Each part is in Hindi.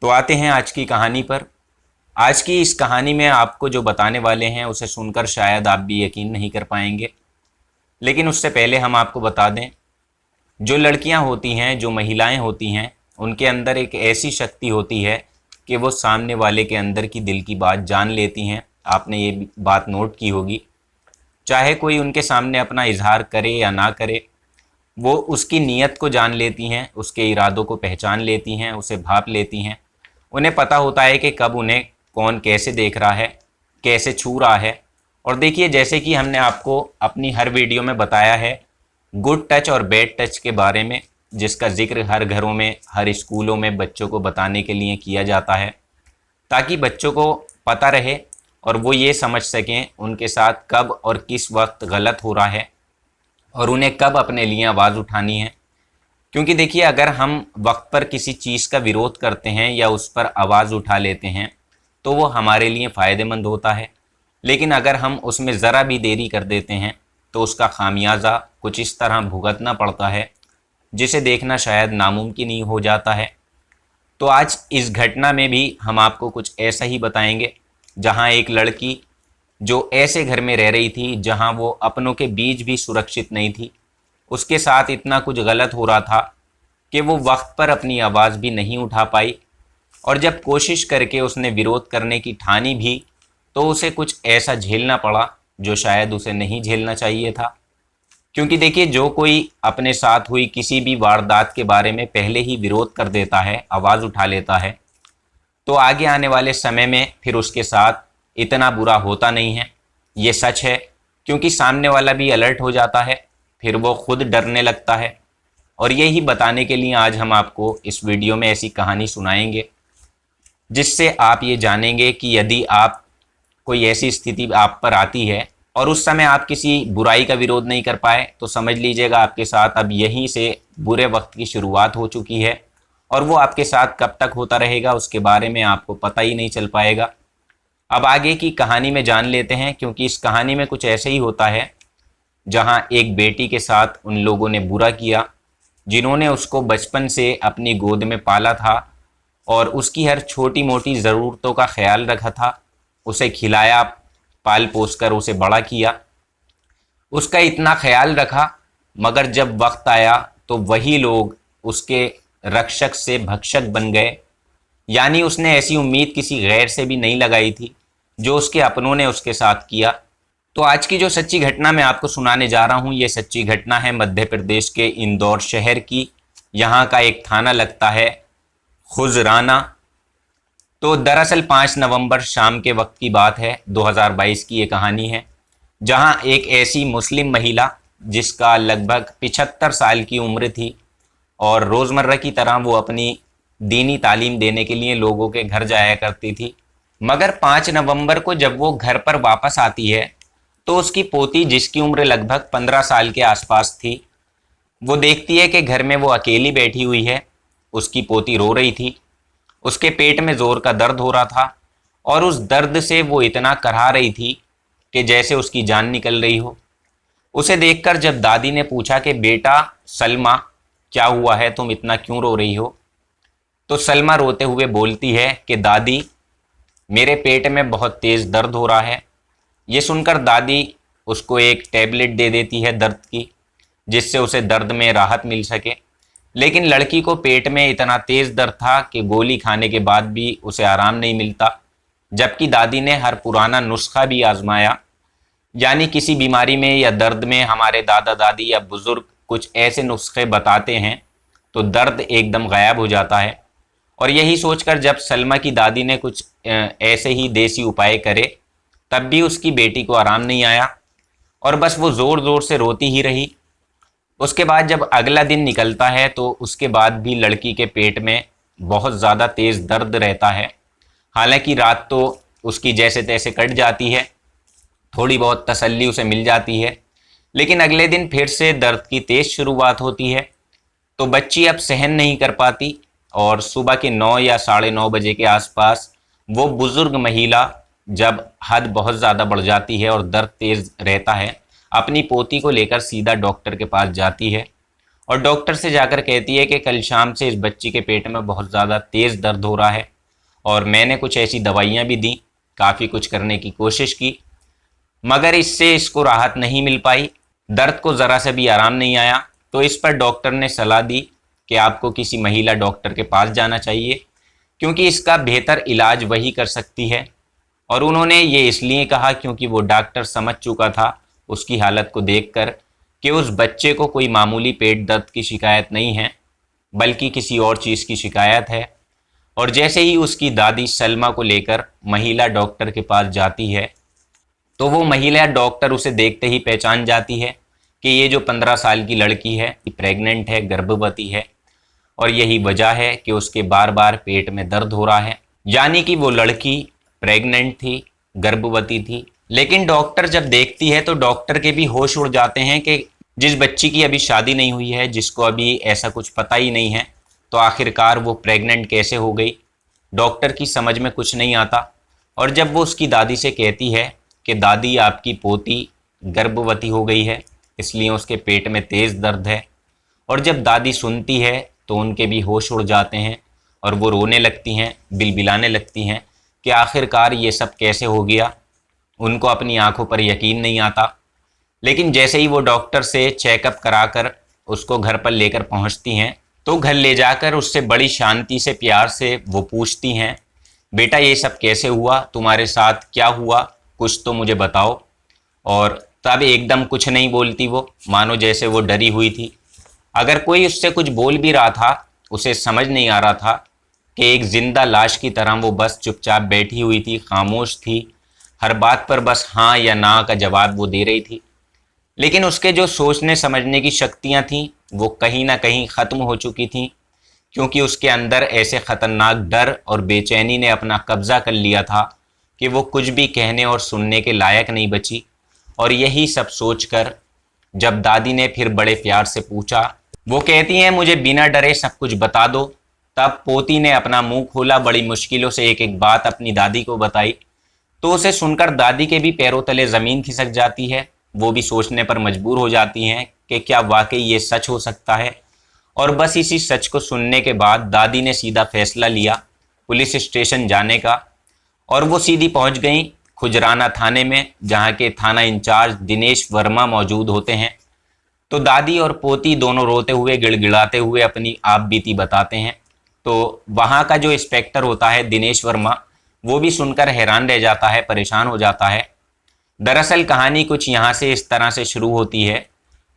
तो आते हैं आज की कहानी पर। आज की इस कहानी में आपको जो बताने वाले हैं उसे सुनकर शायद आप भी यकीन नहीं कर पाएंगे, लेकिन उससे पहले हम आपको बता दें, जो लड़कियां होती हैं, जो महिलाएं होती हैं, उनके अंदर एक ऐसी शक्ति होती है कि वो सामने वाले के अंदर की दिल की बात जान लेती हैं। आपने ये बात नोट की होगी, चाहे कोई उनके सामने अपना इजहार करे या ना करे, वो उसकी नीयत को जान लेती हैं, उसके इरादों को पहचान लेती हैं, उसे भाप लेती हैं। उन्हें पता होता है कि कब उन्हें कौन कैसे देख रहा है, कैसे छू रहा है। और देखिए, जैसे कि हमने आपको अपनी हर वीडियो में बताया है गुड टच और बैड टच के बारे में, जिसका जिक्र हर घरों में, हर स्कूलों में बच्चों को बताने के लिए किया जाता है, ताकि बच्चों को पता रहे और वो ये समझ सकें उनके साथ कब और किस वक्त गलत हो रहा है और उन्हें कब अपने लिए आवाज़ उठानी है। क्योंकि देखिए, अगर हम वक्त पर किसी चीज़ का विरोध करते हैं या उस पर आवाज़ उठा लेते हैं तो वो हमारे लिए फ़ायदेमंद होता है, लेकिन अगर हम उसमें ज़रा भी देरी कर देते हैं तो उसका खामियाजा कुछ इस तरह भुगतना पड़ता है जिसे देखना शायद नामुमकिन ही हो जाता है। तो आज इस घटना में भी हम आपको कुछ ऐसा ही बताएंगे, जहां एक लड़की जो ऐसे घर में रह रही थी जहां वो अपनों के बीच भी सुरक्षित नहीं थी, उसके साथ इतना कुछ गलत हो रहा था कि वो वक्त पर अपनी आवाज़ भी नहीं उठा पाई, और जब कोशिश करके उसने विरोध करने की ठानी भी तो उसे कुछ ऐसा झेलना पड़ा जो शायद उसे नहीं झेलना चाहिए था। क्योंकि देखिए, जो कोई अपने साथ हुई किसी भी वारदात के बारे में पहले ही विरोध कर देता है, आवाज़ उठा लेता है, तो आगे आने वाले समय में फिर उसके साथ इतना बुरा होता नहीं है। ये सच है, क्योंकि सामने वाला भी अलर्ट हो जाता है, फिर वो खुद डरने लगता है। और यही बताने के लिए आज हम आपको इस वीडियो में ऐसी कहानी सुनाएंगे जिससे आप ये जानेंगे कि यदि आप कोई ऐसी स्थिति आप पर आती है और उस समय आप किसी बुराई का विरोध नहीं कर पाए, तो समझ लीजिएगा आपके साथ अब यहीं से बुरे वक्त की शुरुआत हो चुकी है, और वो आपके साथ कब तक होता रहेगा उसके बारे में आपको पता ही नहीं चल पाएगा। अब आगे की कहानी में जान लेते हैं, क्योंकि इस कहानी में कुछ ऐसे ही होता है जहां एक बेटी के साथ उन लोगों ने बुरा किया जिन्होंने उसको बचपन से अपनी गोद में पाला था और उसकी हर छोटी मोटी ज़रूरतों का ख्याल रखा था, उसे खिलाया, पाल पोस कर उसे बड़ा किया, उसका इतना ख्याल रखा। मगर जब वक्त आया तो वही लोग उसके रक्षक से भक्षक बन गए। यानी उसने ऐसी उम्मीद किसी गैर से भी नहीं लगाई थी जो उसके अपनों ने उसके साथ किया। तो आज की जो सच्ची घटना मैं आपको सुनाने जा रहा हूँ, ये सच्ची घटना है मध्य प्रदेश के इंदौर शहर की। यहाँ का एक थाना लगता है खुजराना। तो दरअसल 5 नवंबर शाम के वक्त की बात है, 2022 की ये कहानी है, जहां एक ऐसी मुस्लिम महिला जिसका लगभग 75 साल की उम्र थी और रोज़मर्रा की तरह वो अपनी दीनी तालीम देने के लिए लोगों के घर जाया करती थी। मगर 5 नवंबर को जब वो घर पर वापस आती है तो उसकी पोती, जिसकी उम्र लगभग 15 साल के आसपास थी, वो देखती है कि घर में वो अकेली बैठी हुई है। उसकी पोती रो रही थी, उसके पेट में ज़ोर का दर्द हो रहा था और उस दर्द से वो इतना करहा रही थी कि जैसे उसकी जान निकल रही हो। उसे देखकर जब दादी ने पूछा कि बेटा सलमा, क्या हुआ है, तुम इतना क्यों रो रही हो, तो सलमा रोते हुए बोलती है कि दादी, मेरे पेट में बहुत तेज़ दर्द हो रहा है। ये सुनकर दादी उसको एक टैबलेट दे देती है दर्द की, जिससे उसे दर्द में राहत मिल सके। लेकिन लड़की को पेट में इतना तेज़ दर्द था कि गोली खाने के बाद भी उसे आराम नहीं मिलता, जबकि दादी ने हर पुराना नुस्खा भी आजमाया। यानी किसी बीमारी में या दर्द में हमारे दादा दादी या बुज़ुर्ग कुछ ऐसे नुस्खे बताते हैं तो दर्द एकदम गायब हो जाता है। और यही सोचकर जब सलमा की दादी ने कुछ ऐसे ही देसी उपाय करे, तब भी उसकी बेटी को आराम नहीं आया और बस वो ज़ोर ज़ोर से रोती ही रही। उसके बाद जब अगला दिन निकलता है तो उसके बाद भी लड़की के पेट में बहुत ज़्यादा तेज़ दर्द रहता है। हालांकि रात तो उसकी जैसे तैसे कट जाती है, थोड़ी बहुत तसल्ली उसे मिल जाती है, लेकिन अगले दिन फिर से दर्द की तेज़ शुरुआत होती है। तो बच्ची अब सहन नहीं कर पाती और सुबह के 9 या 9:30 बजे के आसपास वो बुज़ुर्ग महिला, जब हद बहुत ज़्यादा बढ़ जाती है और दर्द तेज़ रहता है, अपनी पोती को लेकर सीधा डॉक्टर के पास जाती है और डॉक्टर से जाकर कहती है कि कल शाम से इस बच्ची के पेट में बहुत ज़्यादा तेज़ दर्द हो रहा है और मैंने कुछ ऐसी दवाइयाँ भी दी, काफ़ी कुछ करने की कोशिश की, मगर इससे इसको राहत नहीं मिल पाई, दर्द को ज़रा से भी आराम नहीं आया। तो इस पर डॉक्टर ने सलाह दी कि आपको किसी महिला डॉक्टर के पास जाना चाहिए, क्योंकि इसका बेहतर इलाज वही कर सकती है। और उन्होंने ये इसलिए कहा क्योंकि वो डॉक्टर समझ चुका था उसकी हालत को देखकर कि उस बच्चे को कोई मामूली पेट दर्द की शिकायत नहीं है, बल्कि किसी और चीज़ की शिकायत है। और जैसे ही उसकी दादी सलमा को लेकर महिला डॉक्टर के पास जाती है, तो वो महिला डॉक्टर उसे देखते ही पहचान जाती है कि ये जो 15 साल की लड़की है प्रेग्नेंट है, गर्भवती है, और यही वजह है कि उसके बार बार पेट में दर्द हो रहा है। यानी कि वो लड़की प्रेग्नेंट थी, गर्भवती थी। लेकिन डॉक्टर जब देखती है तो डॉक्टर के भी होश उड़ जाते हैं कि जिस बच्ची की अभी शादी नहीं हुई है, जिसको अभी ऐसा कुछ पता ही नहीं है, तो आखिरकार वो प्रेग्नेंट कैसे हो गई, डॉक्टर की समझ में कुछ नहीं आता। और जब वो उसकी दादी से कहती है कि दादी आपकी पोती गर्भवती हो गई है, इसलिए उसके पेट में तेज़ दर्द है, और जब दादी सुनती है तो उनके भी होश उड़ जाते हैं और वो रोने लगती हैं, बिलबिलाने लगती हैं कि आखिरकार ये सब कैसे हो गया। उनको अपनी आंखों पर यकीन नहीं आता। लेकिन जैसे ही वो डॉक्टर से चेकअप कराकर उसको घर पर लेकर पहुंचती हैं, तो घर ले जाकर उससे बड़ी शांति से, प्यार से वो पूछती हैं, बेटा ये सब कैसे हुआ, तुम्हारे साथ क्या हुआ, कुछ तो मुझे बताओ। और तब एकदम कुछ नहीं बोलती वो, मानो जैसे वो डरी हुई थी। अगर कोई उससे कुछ बोल भी रहा था, उसे समझ नहीं आ रहा था कि एक जिंदा लाश की तरह वो बस चुपचाप बैठी हुई थी, खामोश थी, हर बात पर बस हाँ या ना का जवाब वो दे रही थी। लेकिन उसके जो सोचने समझने की शक्तियाँ थीं वो कहीं ना कहीं ख़त्म हो चुकी थीं, क्योंकि उसके अंदर ऐसे ख़तरनाक डर और बेचैनी ने अपना कब्ज़ा कर लिया था कि वो कुछ भी कहने और सुनने के लायक नहीं बची। और यही सब सोचकर जब दादी ने फिर बड़े प्यार से पूछा, वो कहती हैं मुझे बिना डरे सब कुछ बता दो। तब पोती ने अपना मुंह खोला, बड़ी मुश्किलों से एक एक बात अपनी दादी को बताई। तो उसे सुनकर दादी के भी पैरों तले ज़मीन खिसक जाती है। वो भी सोचने पर मजबूर हो जाती हैं कि क्या वाकई ये सच हो सकता है। और बस इसी सच को सुनने के बाद दादी ने सीधा फैसला लिया पुलिस स्टेशन जाने का, और वो सीधी पहुंच गई खुजराना थाने में, जहां के थाना इंचार्ज दिनेश वर्मा मौजूद होते हैं। तो दादी और पोती दोनों रोते हुए, गिड़गिड़ाते हुए अपनी आप बीती बताते हैं। तो वहाँ का जो इंस्पेक्टर होता है दिनेश वर्मा, वो भी सुनकर हैरान रह जाता है, परेशान हो जाता है। दरअसल कहानी कुछ यहाँ से इस तरह से शुरू होती है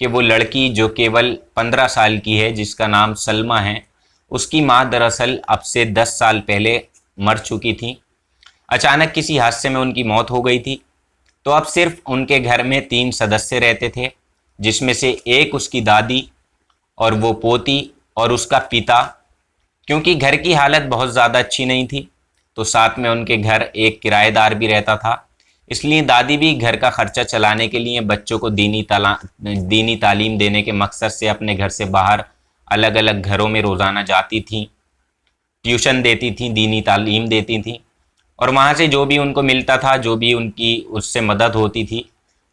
कि वो लड़की जो केवल 15 साल की है, जिसका नाम सलमा है, उसकी माँ दरअसल अब से 10 साल पहले मर चुकी थी। अचानक किसी हादसे में उनकी मौत हो गई थी। तो अब सिर्फ उनके घर में 3 सदस्य रहते थे, जिसमें से एक उसकी दादी और वो पोती और उसका पिता। क्योंकि घर की हालत बहुत ज़्यादा अच्छी नहीं थी, तो साथ में उनके घर एक किराएदार भी रहता था। इसलिए दादी भी घर का खर्चा चलाने के लिए बच्चों को दीनी तालीम देने के मकसद से अपने घर से बाहर अलग अलग घरों में रोज़ाना जाती थी, ट्यूशन देती थी, दीनी तालीम देती थी। और वहाँ से जो भी उनको मिलता था, जो भी उनकी उससे मदद होती थी,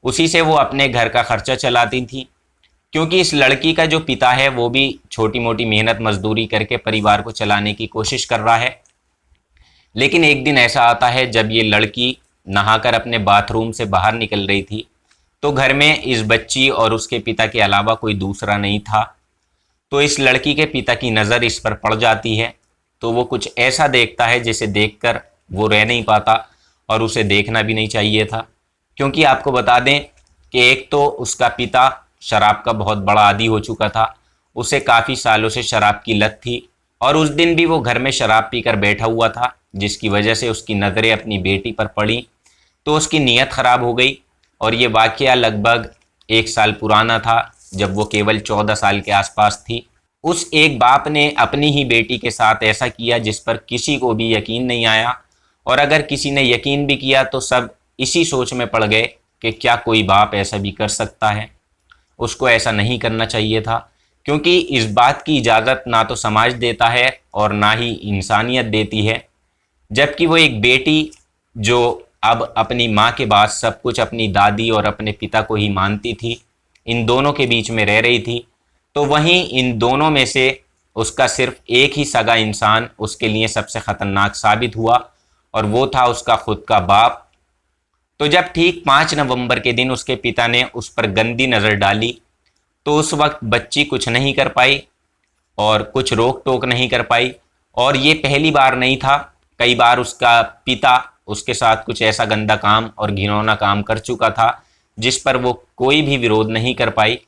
उसी से वो अपने घर का खर्चा चलाती थी। क्योंकि इस लड़की का जो पिता है वो भी छोटी मोटी मेहनत मजदूरी करके परिवार को चलाने की कोशिश कर रहा है। लेकिन एक दिन ऐसा आता है जब ये लड़की नहाकर अपने बाथरूम से बाहर निकल रही थी, तो घर में इस बच्ची और उसके पिता के अलावा कोई दूसरा नहीं था। तो इस लड़की के पिता की नज़र इस पर पड़ जाती है। तो वो कुछ ऐसा देखता है जिसे देखकर वो रह नहीं पाता, और उसे देखना भी नहीं चाहिए था। क्योंकि आपको बता दें कि एक तो उसका पिता शराब का बहुत बड़ा आदी हो चुका था, उसे काफ़ी सालों से शराब की लत थी, और उस दिन भी वो घर में शराब पीकर बैठा हुआ था, जिसकी वजह से उसकी नज़रें अपनी बेटी पर पड़ी, तो उसकी नीयत ख़राब हो गई। और ये वाक़या लगभग 1 साल पुराना था, जब वो केवल 14 साल के आसपास थी। उस एक बाप ने अपनी ही बेटी के साथ ऐसा किया जिस पर किसी को भी यकीन नहीं आया, और अगर किसी ने यकीन भी किया तो सब इसी सोच में पड़ गए कि क्या कोई बाप ऐसा भी कर सकता है। उसको ऐसा नहीं करना चाहिए था, क्योंकि इस बात की इजाज़त ना तो समाज देता है और ना ही इंसानियत देती है। जबकि वो एक बेटी जो अब अपनी माँ के बाद सब कुछ अपनी दादी और अपने पिता को ही मानती थी, इन दोनों के बीच में रह रही थी, तो वहीं इन दोनों में से उसका सिर्फ एक ही सगा इंसान उसके लिए सबसे खतरनाक साबित हुआ, और वो था उसका खुद का बाप। तो जब ठीक 5 नवंबर के दिन उसके पिता ने उस पर गंदी नज़र डाली, तो उस वक्त बच्ची कुछ नहीं कर पाई और कुछ रोक टोक नहीं कर पाई। और ये पहली बार नहीं था, कई बार उसका पिता उसके साथ कुछ ऐसा गंदा काम और घिनौना काम कर चुका था जिस पर वो कोई भी विरोध नहीं कर पाई,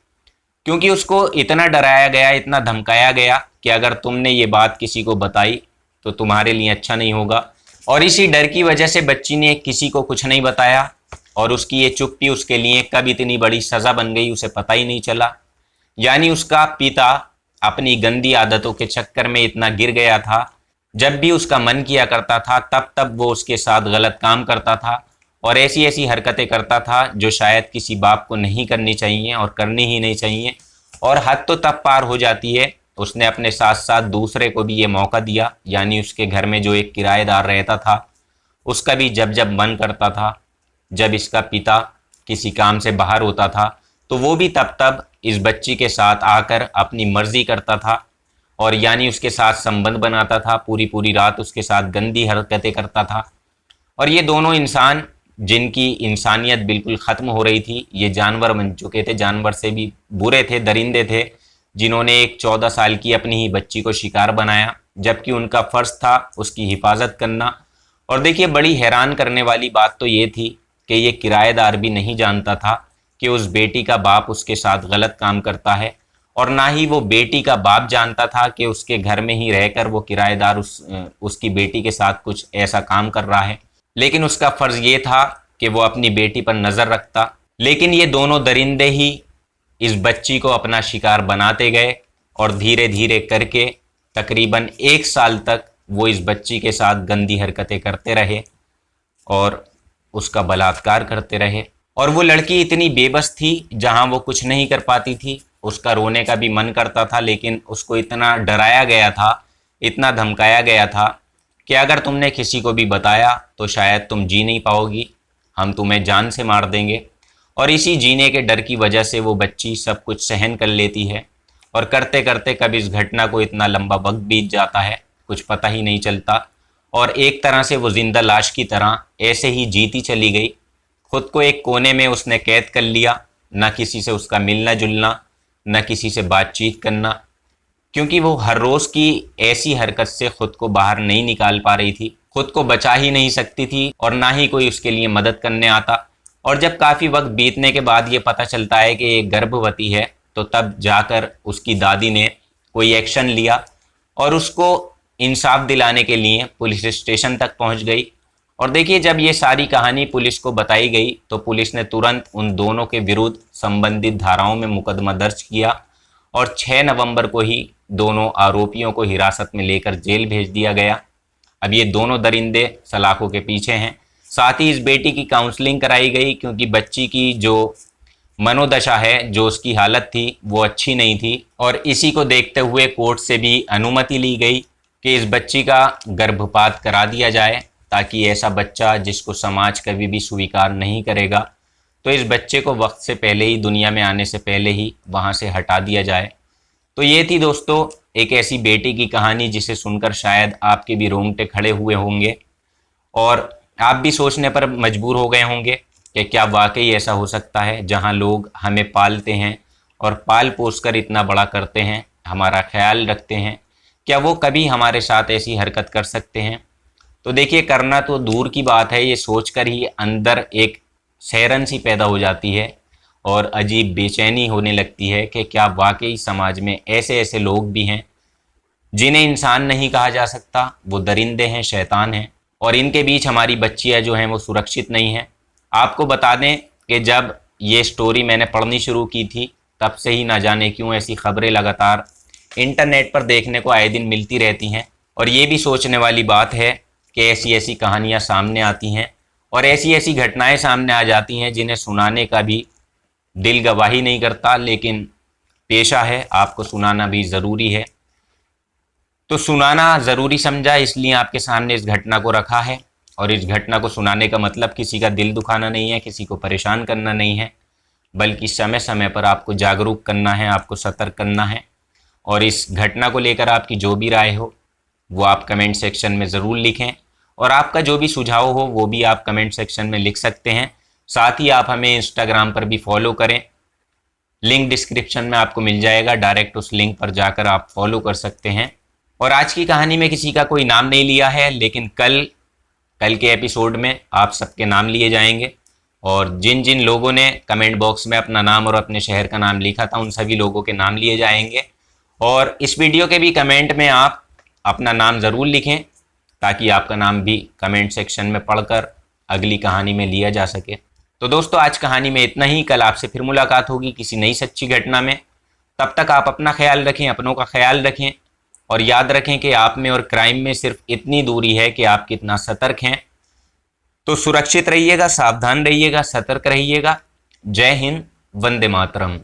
क्योंकि उसको इतना डराया गया, इतना धमकाया गया कि अगर तुमने ये बात किसी को बताई तो तुम्हारे लिए अच्छा नहीं होगा। और इसी डर की वजह से बच्ची ने किसी को कुछ नहीं बताया, और उसकी ये चुप्पी उसके लिए कब इतनी बड़ी सज़ा बन गई उसे पता ही नहीं चला। यानी उसका पिता अपनी गंदी आदतों के चक्कर में इतना गिर गया था, जब भी उसका मन किया करता था तब तब वो उसके साथ गलत काम करता था और ऐसी ऐसी हरकतें करता था जो शायद किसी बाप को नहीं करनी चाहिए और करनी ही नहीं चाहिए। और हद तो तब पार हो जाती है, उसने अपने साथ साथ दूसरे को भी ये मौका दिया, यानी उसके घर में जो एक किराएदार रहता था उसका भी जब जब मन करता था, जब इसका पिता किसी काम से बाहर होता था तो वो भी तब तब इस बच्ची के साथ आकर अपनी मर्जी करता था, और यानी उसके साथ संबंध बनाता था, पूरी पूरी रात उसके साथ गंदी हरकतें करता था। और ये दोनों इंसान जिनकी इंसानियत बिल्कुल ख़त्म हो रही थी, ये जानवर बन चुके थे, जानवर से भी बुरे थे, दरिंदे थे, जिन्होंने एक 14 साल की अपनी ही बच्ची को शिकार बनाया, जबकि उनका फ़र्ज़ था उसकी हिफाजत करना। और देखिए, बड़ी हैरान करने वाली बात तो ये थी कि ये किराएदार भी नहीं जानता था कि उस बेटी का बाप उसके साथ गलत काम करता है, और ना ही वो बेटी का बाप जानता था कि उसके घर में ही रहकर वो किराएदार उसकी बेटी के साथ कुछ ऐसा काम कर रहा है। लेकिन उसका फ़र्ज़ ये था कि वो अपनी बेटी पर नज़र रखता। लेकिन ये दोनों दरिंदे ही इस बच्ची को अपना शिकार बनाते गए, और धीरे धीरे करके तकरीबन 1 साल तक वो इस बच्ची के साथ गंदी हरकतें करते रहे और उसका बलात्कार करते रहे। और वो लड़की इतनी बेबस थी, जहाँ वो कुछ नहीं कर पाती थी, उसका रोने का भी मन करता था, लेकिन उसको इतना डराया गया था, इतना धमकाया गया था कि अगर तुमने किसी को भी बताया तो शायद तुम जी नहीं पाओगी, हम तुम्हें जान से मार देंगे। और इसी जीने के डर की वजह से वो बच्ची सब कुछ सहन कर लेती है, और करते करते कब इस घटना को इतना लंबा वक्त बीत जाता है कुछ पता ही नहीं चलता, और एक तरह से वो जिंदा लाश की तरह ऐसे ही जीती चली गई। खुद को एक कोने में उसने कैद कर लिया, न किसी से उसका मिलना जुलना, न किसी से बातचीत करना, क्योंकि वो हर रोज़ की ऐसी हरकत से खुद को बाहर नहीं निकाल पा रही थी, खुद को बचा ही नहीं सकती थी, और ना ही कोई उसके लिए मदद करने आता। और जब काफ़ी वक्त बीतने के बाद ये पता चलता है कि ये गर्भवती है, तो तब जाकर उसकी दादी ने कोई एक्शन लिया और उसको इंसाफ दिलाने के लिए पुलिस स्टेशन तक पहुंच गई। और देखिए, जब ये सारी कहानी पुलिस को बताई गई तो पुलिस ने तुरंत उन दोनों के विरुद्ध संबंधित धाराओं में मुकदमा दर्ज किया, और 6 नवंबर को ही दोनों आरोपियों को हिरासत में लेकर जेल भेज दिया गया। अब ये दोनों दरिंदे सलाखों के पीछे हैं। साथ ही इस बेटी की काउंसलिंग कराई गई, क्योंकि बच्ची की जो मनोदशा है, जो उसकी हालत थी, वो अच्छी नहीं थी, और इसी को देखते हुए कोर्ट से भी अनुमति ली गई कि इस बच्ची का गर्भपात करा दिया जाए, ताकि ऐसा बच्चा जिसको समाज कभी भी स्वीकार नहीं करेगा, तो इस बच्चे को वक्त से पहले ही, दुनिया में आने से पहले ही वहाँ से हटा दिया जाए। तो ये थी दोस्तों एक ऐसी बेटी की कहानी जिसे सुनकर शायद आपके भी रोंगटे खड़े हुए होंगे, और आप भी सोचने पर मजबूर हो गए होंगे कि क्या वाकई ऐसा हो सकता है, जहाँ लोग हमें पालते हैं और पाल पोस कर इतना बड़ा करते हैं, हमारा ख्याल रखते हैं, क्या वो कभी हमारे साथ ऐसी हरकत कर सकते हैं। तो देखिए, करना तो दूर की बात है, ये सोचकर ही अंदर एक सैरन सी पैदा हो जाती है और अजीब बेचैनी होने लगती है कि क्या वाकई समाज में ऐसे ऐसे लोग भी हैं जिन्हें इंसान नहीं कहा जा सकता, वो दरिंदे हैं, शैतान हैं, और इनके बीच हमारी बच्चियां जो हैं वो सुरक्षित नहीं हैं। आपको बता दें कि जब ये स्टोरी मैंने पढ़नी शुरू की थी, तब से ही ना जाने क्यों ऐसी खबरें लगातार इंटरनेट पर देखने को आए दिन मिलती रहती हैं, और ये भी सोचने वाली बात है कि ऐसी ऐसी कहानियाँ सामने आती हैं और ऐसी ऐसी घटनाएं सामने आ जाती हैं जिन्हें सुनाने का भी दिल गवाही नहीं करता, लेकिन पेशा है, आपको सुनाना भी ज़रूरी है। तो सुनाना ज़रूरी समझा, इसलिए आपके सामने इस घटना को रखा है। और इस घटना को सुनाने का मतलब किसी का दिल दुखाना नहीं है, किसी को परेशान करना नहीं है, बल्कि समय समय पर आपको जागरूक करना है, आपको सतर्क करना है। और इस घटना को लेकर आपकी जो भी राय हो वो आप कमेंट सेक्शन में ज़रूर लिखें, और आपका जो भी सुझाव हो वो भी आप कमेंट सेक्शन में लिख सकते हैं। साथ ही आप हमें इंस्टाग्राम पर भी फॉलो करें, लिंक डिस्क्रिप्शन में आपको मिल जाएगा, डायरेक्ट उस लिंक पर जाकर आप फॉलो कर सकते हैं। और आज की कहानी में किसी का कोई नाम नहीं लिया है, लेकिन कल के एपिसोड में आप सबके नाम लिए जाएंगे, और जिन जिन लोगों ने कमेंट बॉक्स में अपना नाम और अपने शहर का नाम लिखा था उन सभी लोगों के नाम लिए जाएंगे। और इस वीडियो के भी कमेंट में आप अपना नाम ज़रूर लिखें, ताकि आपका नाम भी कमेंट सेक्शन में पढ़कर अगली कहानी में लिया जा सके। तो दोस्तों, आज कहानी में इतना ही। कल आपसे फिर मुलाकात होगी किसी नई सच्ची घटना में। तब तक आप अपना ख्याल रखें, अपनों का ख्याल रखें, और याद रखें कि आप में और क्राइम में सिर्फ इतनी दूरी है कि आप कितना सतर्क हैं। तो सुरक्षित रहिएगा, सावधान रहिएगा, सतर्क रहिएगा। जय हिंद, वंदे मातरम।